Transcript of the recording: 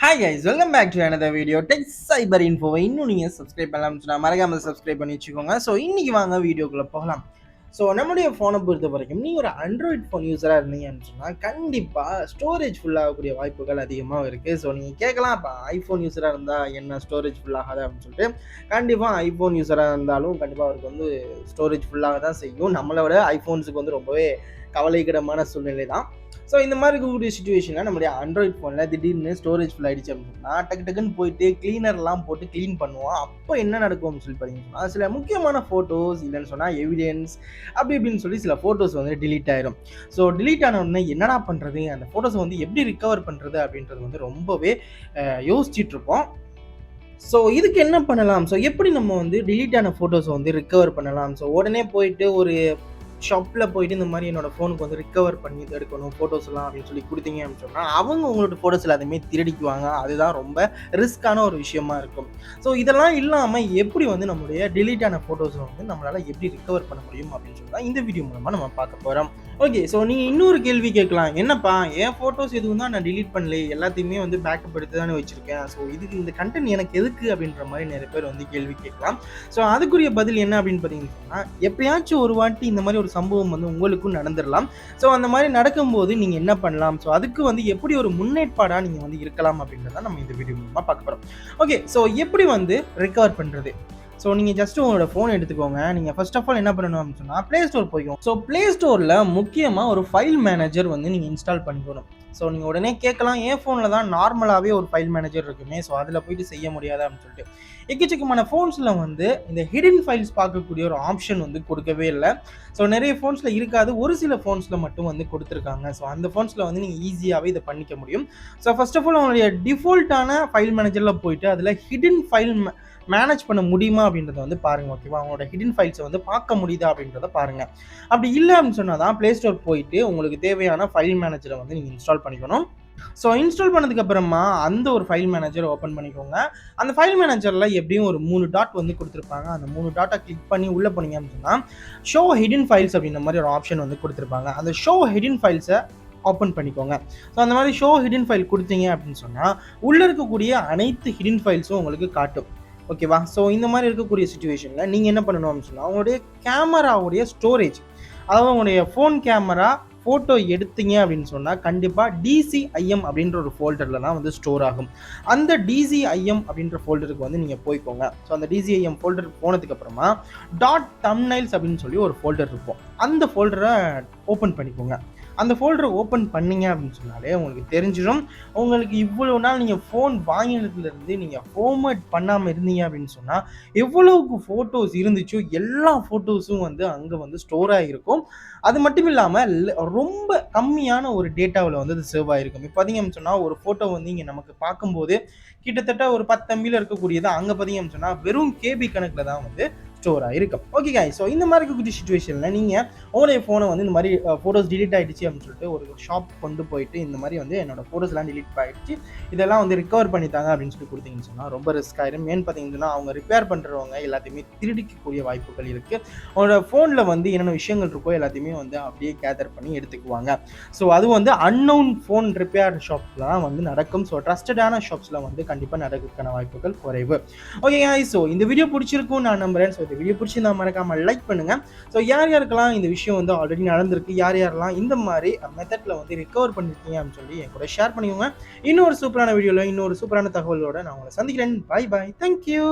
Hi guys, welcome back to another video tech cyber info. இன்னும் நீங்கள் subscribe பண்ணலாம்னு சொன்னால் மறக்காமல் சப்ஸ்கிரைப் பண்ணி வச்சுக்கோங்க. ஸோ இன்றைக்கி வாங்க வீடியோக்குள்ளே போகலாம். ஸோ நம்முடைய ஃபோனை பொறுத்த வரைக்கும் நீங்கள் ஒரு ஆண்ட்ராய்ட் ஃபோன் யூஸராக இருந்தீங்கன்னு சொன்னால் கண்டிப்பாக ஸ்டோரேஜ் ஃபுல்லாகக்கூடிய வாய்ப்புகள் அதிகமாக இருக்குது. ஸோ நீங்கள் கேட்கலாம், இப்போ ஐஃபோன் யூஸராக இருந்தால் என்ன ஸ்டோரேஜ் ஃபுல்லாகாது அப்படின்னு சொல்லிட்டு. கண்டிப்பாக ஐஃபோன் யூஸராக இருந்தாலும் கண்டிப்பாக அவருக்கு வந்து ஸ்டோரேஜ் ஃபுல்லாக தான் செய்யும். நம்மளோட ஐஃபோன்ஸுக்கு வந்து ரொம்பவே கவலைக்கிடமான சூழ்நிலை தான். ஸோ இந்த மாதிரி இருக்கக்கூடிய சுச்சுவேஷனில் நம்மளுடைய ஆண்ட்ராய்ட் ஃபோனில் திடீர்னு ஸ்டோரேஜ் ஃபுல் ஆகிடுச்சு அப்படின்னா டக்குன்னு போயிட்டு க்ளீனர்லாம் போட்டு க்ளீன் பண்ணுவோம். அப்போ என்ன நடக்கும்னு சொல்லி பார்த்தீங்கன்னா சில முக்கியமான ஃபோட்டோஸ் இல்லைன்னு சொன்னால் எவிடென்ஸ் அப்படி இப்படின்னு சொல்லி சில ஃபோட்டோஸ் வந்து டிலீட் ஆயிரும். ஸோ டிலீட் ஆன உடனே என்னடா பண்ணுறது, அந்த ஃபோட்டோஸை வந்து எப்படி ரிகவர் பண்ணுறது அப்படின்றது வந்து ரொம்பவே யோசிச்சுட்ருப்போம். ஸோ இதுக்கு என்ன பண்ணலாம், ஸோ எப்படி நம்ம வந்து டிலீட் ஆன ஃபோட்டோஸை வந்து ரிகவர் பண்ணலாம். ஸோ உடனே போயிட்டு ஒரு ஷாப்பில் போயிட்டு இந்த மாதிரி என்னோடய ஃபோனுக்கு வந்து ரிகவர் பண்ணி எடுக்கணும் ஃபோட்டோஸ்லாம் அப்படின்னு சொல்லி கொடுத்தீங்க அப்படின்னு சொன்னால் அவங்க உங்களோட ஃபோட்டோஸ் எல்லாத்தையுமே திருடிக்குவாங்க. அதுதான் ரொம்ப ரிஸ்க்கான ஒரு விஷயமா இருக்கும். ஸோ இதெல்லாம் இல்லாமல் எப்படி வந்து நம்மளுடைய டிலீட் ஆன ஃபோட்டோஸை வந்து நம்மளால் எப்படி ரிகவர் பண்ண முடியும் அப்படின்னு சொல்லி இந்த வீடியோ மூலமாக நம்ம பார்க்க போகிறோம். ஓகே, ஸோ நீங்கள் இன்னொரு கேள்வி கேட்கலாம், என்னப்பா என் ஃபோட்டோஸ் எதுவும் தான் நான் டிலீட் பண்ணல, எல்லாத்தையுமே வந்து பேக்கப் எடுத்து தானே வச்சுருக்கேன், ஸோ இதுக்கு இந்த கண்டென்ட் எனக்கு எதுக்கு அப்படின்ற மாதிரி நிறைய பேர் வந்து கேள்வி கேட்கலாம். ஸோ அதுக்குரிய பதில் என்ன அப்படின்னு பார்த்தீங்கன்னா, எப்பயாச்சும் ஒரு வாட்டி இந்த மாதிரி ஒரு சம்பவம் வந்து உங்களுக்கும் நடந்துடலாம். ஸோ அந்த மாதிரி நடக்கும்போது நீங்கள் என்ன பண்ணலாம், ஸோ அதுக்கு வந்து எப்படி ஒரு முன்னேற்பாடாக நீங்கள் வந்து இருக்கலாம் அப்படின்றத நம்ம இந்த வீடியோ மூலமாக பார்க்க போகிறோம். ஓகே, ஸோ எப்படி வந்து ரிகவர் பண்ணுறது. ஸோ நீங்கள் ஜஸ்ட் உங்களோட ஃபோன் எடுத்துக்கோங்க. நீங்கள் ஃபர்ஸ்ட் ஆஃப் ஆல் என்ன பண்ணணும் அப்படின்னு சொன்னால் ப்ளே ஸ்டோர் போய்க்கும். ஸோ ப்ளே ஸ்டோரில் முக்கியமாக ஒரு ஃபைல் மேனேஜர் வந்து நீங்கள் இன்ஸ்டால் பண்ணிக்கணும். ஸோ நீங்கள் உடனே கேட்கலாம், என் ஃபோனில் தான் நார்மலாகவே ஒரு ஃபைல் மேனேஜர் இருக்குமே, ஸோ அதில் போயிட்டு செய்ய முடியாது அப்படின்னு சொல்லிட்டு. எக்கச்சக்கமான ஃபோன்ஸில் வந்து இந்த ஹிடன் ஃபைல்ஸ் பார்க்கக்கூடிய ஒரு ஆப்ஷன் வந்து கொடுக்கவே இல்லை. ஸோ நிறைய ஃபோன்ஸில் இருக்காது, ஒரு சில ஃபோன்ஸில் மட்டும் வந்து கொடுத்துருக்காங்க. ஸோ அந்த ஃபோன்ஸில் வந்து நீங்கள் ஈஸியாகவே இதை பண்ணிக்க முடியும். ஸோ ஃபர்ஸ்ட் ஆஃப் ஆல் உங்களுடைய டிஃபால்ட்டான ஃபைல் மேனேஜரில் போயிட்டு அதில் ஹிடன் ஃபைல் மேனேஜ் பண்ண முடியுமா அப்படின்றத வந்து பாருங்கள். ஓகேவா, அவங்களோட ஹிடன் ஃபைல்ஸை வந்து பார்க்க முடியுதா அப்படின்றத பாருங்கள். அப்படி இல்லை அப்படின்னு சொன்னால் தான் ப்ளே ஸ்டோர் போயிட்டு உங்களுக்கு தேவையான ஃபைல் மேனேஜரை வந்து நீங்கள் இன்ஸ்டால் பண்ணிக்கணும். ஸோ இன்ஸ்டால் பண்ணதுக்கப்புறமா அந்த ஒரு ஃபைல் மேனேஜர் ஓப்பன் பண்ணிக்கோங்க. அந்த ஃபைல் மேனேஜரில் எப்படியும் ஒரு 3 டாட் வந்து கொடுத்துருப்பாங்க. அந்த 3 டாட்டை கிளிக் பண்ணி உள்ளே போனீங்க அப்படின்னு சொன்னால் ஷோ ஹிடன் ஃபைல்ஸ் அப்படின்ற மாதிரி ஒரு ஆப்ஷன் வந்து கொடுத்துருப்பாங்க. அந்த ஷோ ஹிடன் ஃபைல்ஸை ஓப்பன் பண்ணிக்கோங்க. ஸோ அந்த மாதிரி ஷோ ஹிடன் ஃபைல் கொடுத்தீங்க அப்படின்னு சொன்னால் உள்ளே இருக்கக்கூடிய அனைத்து ஹிடன் ஃபைல்ஸும் உங்களுக்கு காட்டும். ஓகேவா, ஸோ இந்த மாதிரி இருக்கக்கூடிய சுச்சுவேஷனில் நீங்கள் என்ன பண்ணணும் அப்படின்னு சொன்னால் உங்களுடைய கேமராவுடைய ஸ்டோரேஜ், அதாவது உங்களுடைய ஃபோன் கேமரா ஃபோட்டோ எடுத்தீங்க அப்படின்னு சொன்னால் கண்டிப்பாக DCIM அப்படின்ற ஒரு ஃபோல்டரில் தான் வந்து ஸ்டோர் ஆகும். அந்த DCIM அப்படின்ற ஃபோல்டருக்கு வந்து நீங்கள் போய்க்கோங்க. ஸோ அந்த DCIM ஃபோல்டருக்கு போனதுக்கப்புறமா .thumbnails அப்படின்னு சொல்லி ஒரு ஃபோல்டர் இருக்கும். அந்த ஃபோல்டரை ஓப்பன் பண்ணிக்கோங்க. அந்த ஃபோல்டரை ஓப்பன் பண்ணிங்க அப்படின்னு சொன்னாலே உங்களுக்கு தெரிஞ்சிடும், உங்களுக்கு இவ்வளோ நாள் நீங்கள் ஃபோன் வாங்கினதுலேருந்து நீங்கள் ஃபார்மேட் பண்ணாமல் இருந்தீங்க அப்படின்னு சொன்னால் எவ்வளவுக்கு ஃபோட்டோஸ் இருந்துச்சோ எல்லா ஃபோட்டோஸும் வந்து அங்கே வந்து ஸ்டோர் ஆகிருக்கும். அது மட்டும் இல்லாமல் ரொம்ப கம்மியான ஒரு டேட்டாவில் வந்து அது சேவ் ஆகிருக்கும். இப்போ பார்த்தீங்க அப்படின்னு சொன்னால் ஒரு ஃபோட்டோ வந்து இங்கே நமக்கு பார்க்கும்போது கிட்டத்தட்ட ஒரு 10 MB இருக்கக்கூடியது அங்கே பார்த்தீங்க அப்படின்னு சொன்னால் வெறும் KB கணக்கில் தான் வந்து ஸ்டோர் ஆகிருக்கும். ஓகே காய்ஸ், ஸோ இந்த மாதிரி இருக்கக்கூடிய சுச்சுவேஷனில் நீங்கள் உங்களுடைய ஃபோனை வந்து இந்த மாதிரி ஃபோட்டோஸ் டிலீட் ஆகிடுச்சு அப்படின்னு சொல்லிட்டு ஒரு ஷாப் கொண்டு போயிட்டு இந்த மாதிரி வந்து என்னோட ஃபோட்டோஸ்லாம் டிலீட் ஆகிடுச்சு, இதெல்லாம் வந்து ரிகவர் பண்ணித்தாங்க அப்படின்னு சொல்லி கொடுத்தீங்கன்னு சொன்னால் ரொம்ப ரிஸ்க் ஆயிடும். ஏன்னு பார்த்தீங்கன்னா அவங்க ரிப்பேர் பண்ணுறவங்க எல்லாத்தையுமே திருடிக்கக்கூடிய வாய்ப்புகள் இருக்குது. அவங்களோட ஃபோனில் வந்து என்னென்ன விஷயங்கள் இருக்கோ எல்லாத்தையுமே வந்து அப்படியே கேதர் பண்ணி எடுத்துக்குவாங்க. ஸோ அது வந்து அன்னோன் ஃபோன் ரிப்பேர் ஷாப்ஸ்லாம் வந்து நடக்கும். ஸோ ட்ரஸ்டடான ஷாப்ஸில் வந்து கண்டிப்பாக நடக்கிறதுக்கான வாய்ப்புகள் குறைவு. ஓகே காய்ஸ், ஸோ இந்த வீடியோ பிடிச்சிருக்கும் நான் நம்புறேன். ஸோ இந்த வீடியோ பிடிச்சிருந்தா மறக்காம லைக் பண்ணுங்க. ஸோ யார் யாருக்கெல்லாம் இந்த விஷயம் வந்து ஆல்ரெடி நடந்திருக்கு, யார் யாரெல்லாம் இந்த மாதிரி மெத்தட்ல வந்து ரிகவர் பண்ணிருக்கீங்க அப்படின்னு சொல்லி என் கூட ஷேர் பண்ணிக்கோங்க. இன்னொரு சூப்பரான வீடியோல இன்னொரு சூப்பரான தகவலோட நான் உங்களை சந்திக்கிறேன். Bye bye, thank you.